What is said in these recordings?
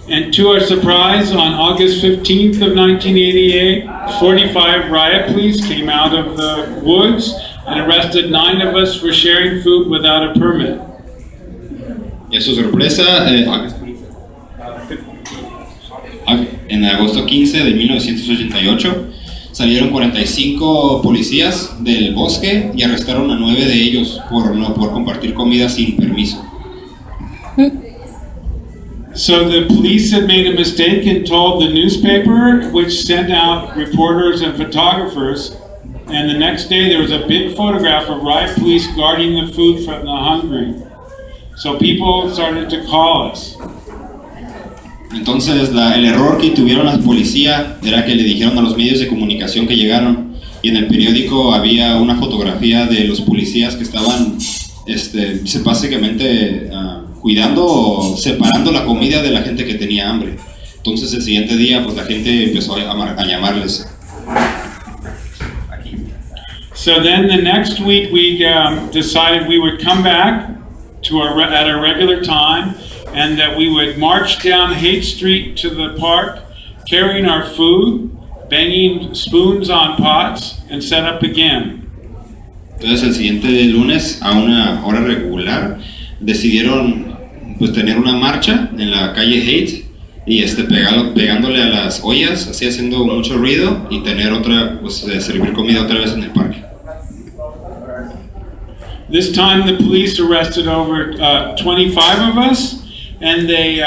And to our surprise, on August 15th of 1988, 45 riot police came out of the woods and arrested 9 of us for sharing food without a permit. Y a su sorpresa, en agosto 15 de 1988, salieron 45 policías del bosque y arrestaron a 9 de ellos por no poder compartir comida sin permiso. So the police had made a mistake and told the newspaper, which sent out reporters and photographers, and the next day there was a big photograph of riot police guarding the food from the hungry. So people started to call us. Entonces el error que tuvieron la policía era que le dijeron a los medios de comunicación que llegaron, y en el periódico había una fotografía de los policías que estaban básicamente cuidando o separando la comida de la gente que tenía hambre. Entonces el siguiente día pues la gente empezó a llamarles. So then the next week we decided we would come back at our regular time, and that we would march down Haight Street to the park, carrying our food, banging spoons on pots, and set up again. Entonces el siguiente lunes, a una hora regular, decidieron pues tener una marcha en la calle Haight y pegándole a las ollas, así haciendo mucho ruido, y tener otra, pues servir comida otra vez en el parque. This time the police arrested over 25 of us, and they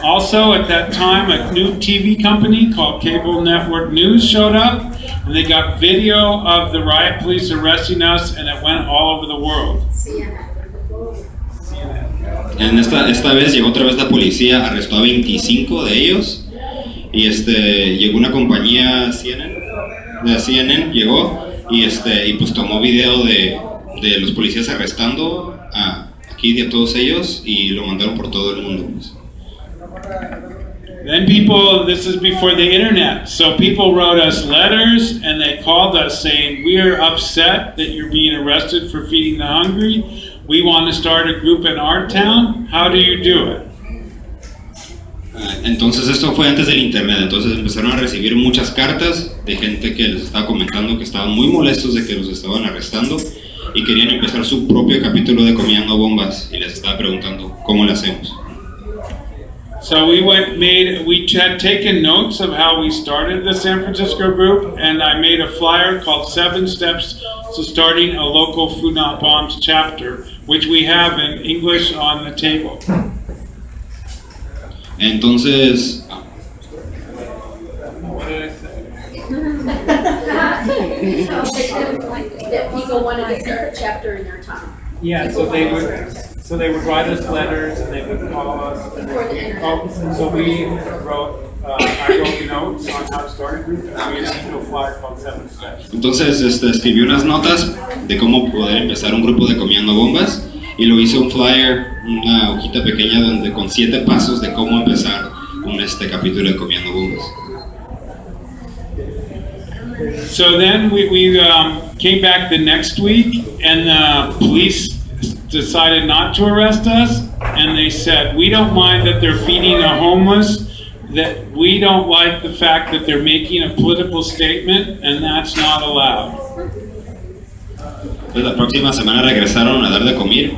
also at that time a new TV company called Cable Network News showed up, and they got video of the riot police arresting us, and it went all over the world. Esta vez llegó otra vez la policía, arrestó a 25 de ellos, y llegó una compañía CNN llegó y pues tomó video de los policías arrestando a Keith y a todos ellos, y lo mandaron por todo el mundo, pues. Then this is before the internet, so people wrote us letters and they called us saying, "We are upset that you're being arrested for feeding the hungry. We want to start a group in our town. How do you do it?" Entonces esto fue antes del internet, entonces empezaron a recibir muchas cartas de gente que les estaba comentando que estaban muy molestos de que los estaban arrestando y querían empezar su propio capítulo de Comiendo Bombas, y les estaba preguntando cómo lo hacemos. So we had taken notes of how we started the San Francisco group, and I made a flyer called 7 Steps to Starting a Local Food Not Bombs chapter, which we have in English on the table. Entonces, what did I say? That people wanted to start a chapter in their town. Yeah, so they would write us letters and they would call us. So we wrote, I wrote notes on how to start a group, and we issued a flyer called 7 Steps. Entonces escribí unas notas de cómo poder empezar un grupo de Comiendo Bombas, y lo hice un flyer, una hojita pequeña con 7 pasos de cómo empezar un capítulo de Comiendo Bombas. So then we came back the next week, and the police decided not to arrest us, and they said, "We don't mind that they're feeding the homeless, that we don't like the fact that they're making a political statement, and that's not allowed." Entonces la próxima semana regresaron a dar de comer,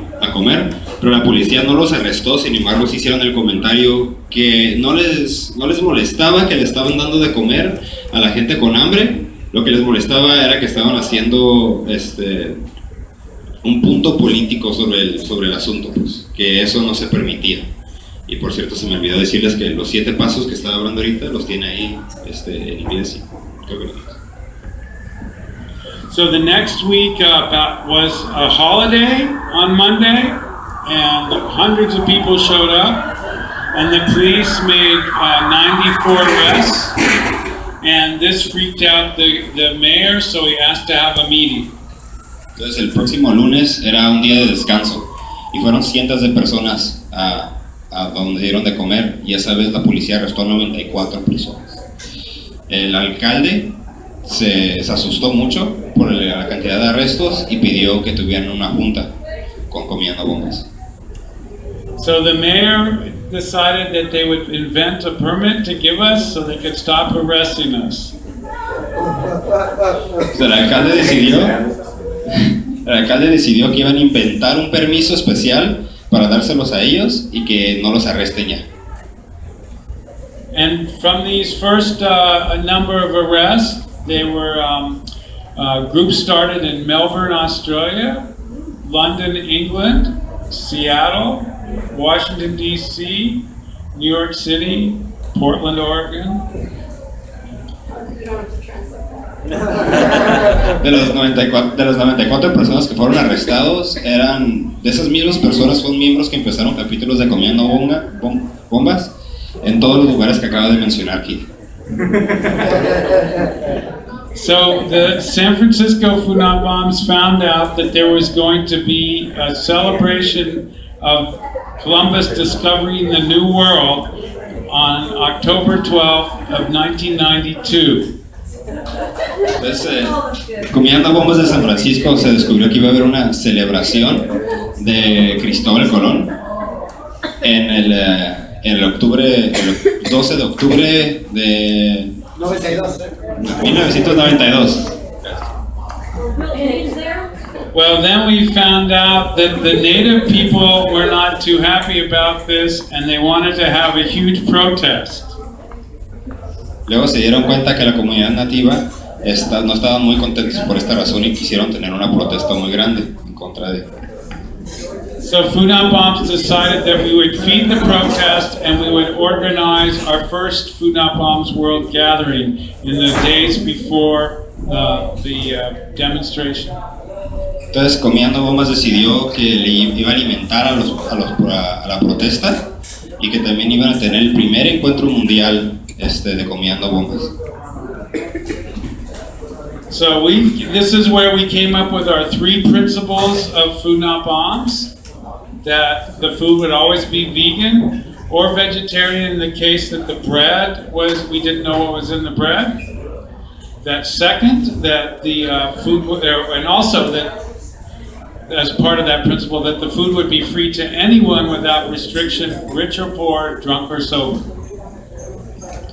pero la policía no los arrestó. Sin embargo, sí hicieron el comentario que no les molestaba que le estaban dando de comer a la gente con hambre. Lo que les molestaba era que estaban haciendo un punto político sobre el asunto, pues, que eso no se permitía. Y por cierto, se me olvidó decirles que los 7 pasos que estaba hablando ahorita los tiene ahí en inglés. Creo que no. So the next week was a holiday on Monday, and hundreds of people showed up, and the police made 94 arrests, and this freaked out the mayor, so he asked to have a meeting. Entonces el próximo lunes era un día de descanso y fueron cientos de personas a donde dieron de comer, y esa vez la policía arrestó a 94 personas. El alcalde se asustó mucho por la cantidad de arrestos y pidió que tuvieran una junta con Comiendo Bombas. So the mayor decided that they would invent a permit to give us so they could stop arresting us. El alcalde decidió que iban a inventar un permiso especial para dárselos a ellos y que no los arresten ya. And from these first number of arrests, they were groups started in Melbourne, Australia, London, England, Seattle, Washington, D.C., New York City, Portland, Oregon. De las 94 personas que fueron arrestados, de esas mismas personas son miembros que empezaron capítulos de Comiendo Bombas en todos los lugares que acaba de mencionar Keith. So the San Francisco Funab Bombs found out that there was going to be a celebration of Columbus discovering the New World on October 12th of 1992. Entonces, Comiendo Bombas de San Francisco se descubrió que iba a haber una celebración de Cristóbal Colón en el 12 de octubre de 1992. Well, then we found out that the native people were not too happy about this and they wanted to have a huge protest. Luego se dieron cuenta que la comunidad nativa no estaban muy contentos por esta razón y quisieron tener una protesta muy grande en contra de. So Funab Bombs decided that we would feed the protest and we would organize our first Funab Bombs World Gathering in the days before the demonstration. Entonces Comiendo Bombas decidió que le iba a alimentar a la protesta y que también iban a tener el primer encuentro mundial de Comiendo Bombas. So this is where we came up with our 3 principles of Funab Bombs. That the food would always be vegan or vegetarian in the case that the bread we didn't know what was in the bread. That second, that the food would, and also that as part of that principle, that the food would be free to anyone without restriction, rich or poor, drunk or sober.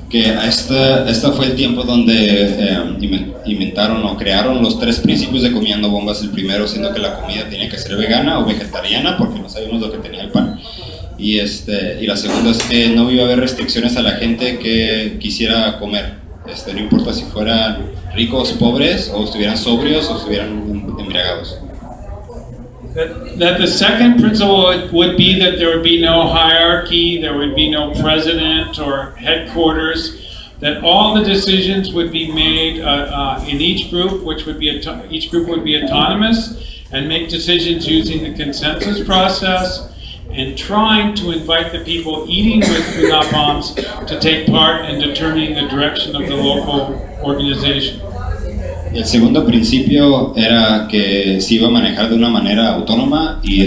Que este fue el tiempo donde inventaron o crearon los 3 principios de Comiendo Bombas. El primero siendo que la comida tenía que ser vegana o vegetariana porque no sabíamos lo que tenía el pan. Y la segunda es que no iba a haber restricciones a la gente que quisiera comer. No importa si fueran ricos, pobres, o estuvieran sobrios o estuvieran embriagados. That the second principle would be that there would be no hierarchy, there would be no president or headquarters, that all the decisions would be made in each group, each group would be autonomous and make decisions using the consensus process and trying to invite the people eating with Funab Bombs to take part in determining the direction of the local organization. El segundo principio era que se iba a manejar de una manera autónoma y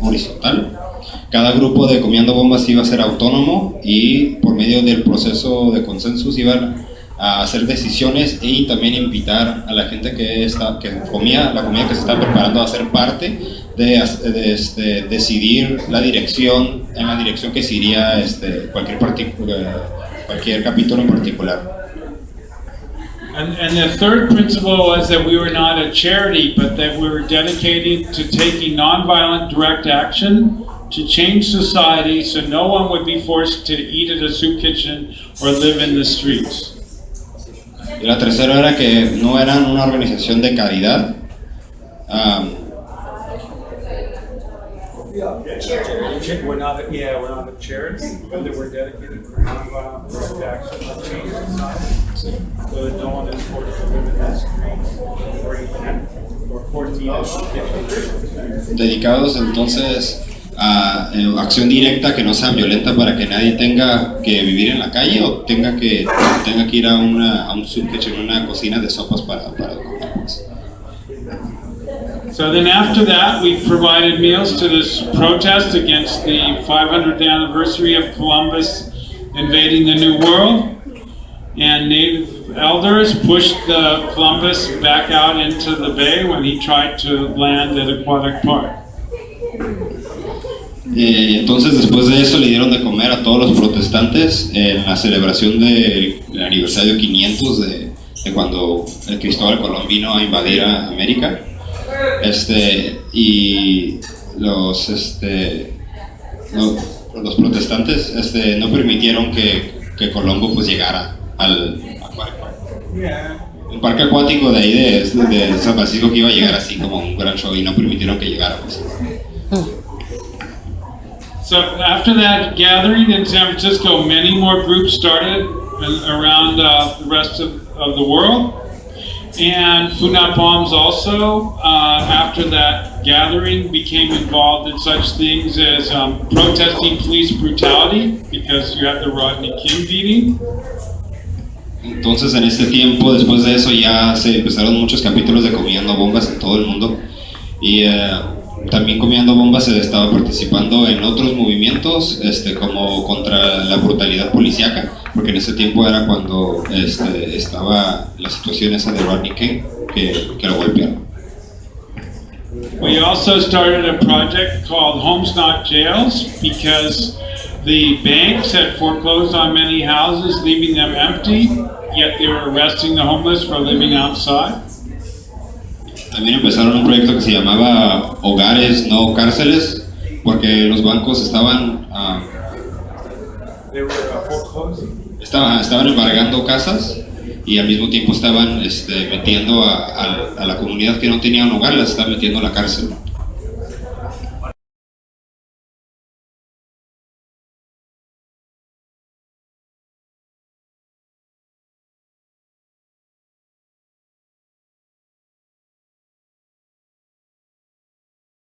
horizontal. Cada grupo de Comiendo Bombas iba a ser autónomo y por medio del proceso de consenso iban a hacer decisiones y también invitar a la gente que comía la comida que se estaba preparando a ser parte de decidir en la dirección que se iría cualquier capítulo en particular. And the third principle was that we were not a charity, but that we were dedicated to taking nonviolent direct action to change society so no one would be forced to eat at a soup kitchen or live in the streets. Y la tercera era que no eran una organización de caridad. We're not a charity, but that we're dedicated to nonviolent direct action to change society. So that no one is forced to live in the streets or forced to eat at kitchen. Dedicados entonces a acción directa que no sea violenta para que nadie tenga que vivir en la calle o tenga que ir a un soup kitchen, una cocina de sopas para comer. So then after that, we provided meals to this protest against the 500th anniversary of Columbus invading the New World. And native elders pushed the Columbus back out into the bay when he tried to land at Aquatic Park. Entonces después de eso le dieron de comer a todos los protestantes en la celebración del aniversario 500 de cuando el Cristóbal Colón vino a invadir a América. Y los protestantes no permitieron que Colombo pues llegara al parque acuático de ahí de San Francisco, que iba a llegar así como un gran show, y no permitieron que llegara pues. So after that gathering in San Francisco, many more groups started around the rest of the world. And Food Not Bombs also, after that gathering, became involved in such things as protesting police brutality, because you have the Rodney King beating. Entonces en este tiempo, después de eso, ya se empezaron muchos capítulos de Comiendo Bombas en todo el mundo. Y también Comiendo Bombas estaba participando en otros movimientos como contra la brutalidad policíaca, porque en ese tiempo era cuando estaba la situación esa de Rodney King, que lo golpearon. We also started a project called Homes Not Jails, because the banks had foreclosed on many houses, leaving them empty, yet they were arresting the homeless for living outside. También empezaron un proyecto que se llamaba Hogares No Cárceles, porque los bancos estaban embargando casas y al mismo tiempo estaban metiendo a la comunidad que no tenía un hogar, las estaban metiendo a la cárcel.